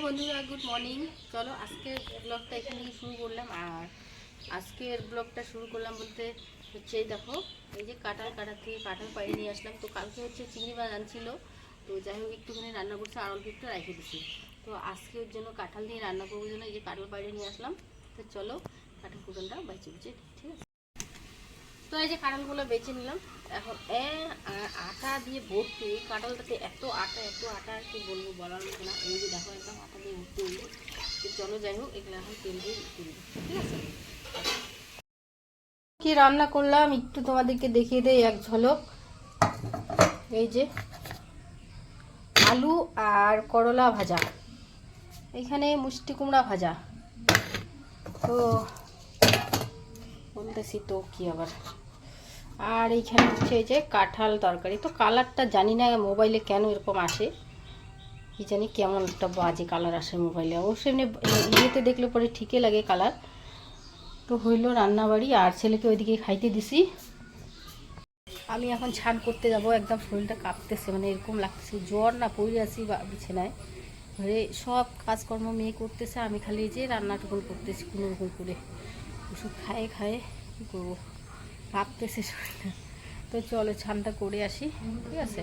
বন্ধুরা, good morning. চলো আজকের ব্লগটা এখান থেকে শুরু করলাম। আর আজকের ব্লগটা শুরু করলাম বলতে হচ্ছে দেখো, এই যে কাঁঠাল কাটার থেকে কাঁঠাল পাড়ি নিয়ে আসলাম। তো কালকে হচ্ছে চিংড়ি মাছ আনছিল, তো যাই হোক একটুখানি রান্না করছে, আর অল্প একটু রেখে দিছি। তো আজকে ওর জন্য কাঁঠাল দিয়ে রান্না করবো জন্য এই যে কাঁঠাল পাড়ি নিয়ে আসলাম। তো চলো কাঁঠাল কুটনটা বেছে বুঝে, ঠিক আছে। তো এই যে কাঁঠালগুলো বেছে নিলাম। এখন আটা দিয়ে ভর্তি, এই কাঁঠালটাতে এত আটা আর কি বলবো, বলার মতো না। এই যে দেখো একদম আটা দিয়ে ভর্তি হইলো। তো চলো যাই হোক এগুলো এখন তেল দিয়ে তুলব, ঠিক আছে। কি রান্না করলাম একটু তোমাদেরকে দেখিয়ে দেই এক ঝলক। এই যে আলু আর করলা ভাজা, এখানে মিষ্টি কুমড়া ভাজা। তো বলতেছি তো কি আবার, আর এইখানে হচ্ছে এই যে কাঁঠাল তরকারি। তো কালারটা জানি না মোবাইলে কেন এরকম আসে, কি জানি কেমন একটা বাজে কালার আসে মোবাইলে। অবশ্যই এমনি ইয়েতে দেখলে পরে ঠিকই লাগে কালার। তো হইলো রান্নাবাড়ি, আর ছেলেকে ওইদিকে খাইতে দিছি। আমি এখন ছান করতে যাব, একদম শরীরটা কাঁপতেছে, মানে এরকম লাগতেছে জ্বর না পড়ে আছি বা বিছানায়। ঘরে সব কাজকর্ম মেয়ে করতেছে, আমি খালি যে রান্নাটুকুন করতেছি কোনো রকম করে। ওষুধ খায়ে খায়ে কী করবো, কাঁপতেছে শরীরটা। তো চলো ছানটা করে আসি, ঠিক আছে।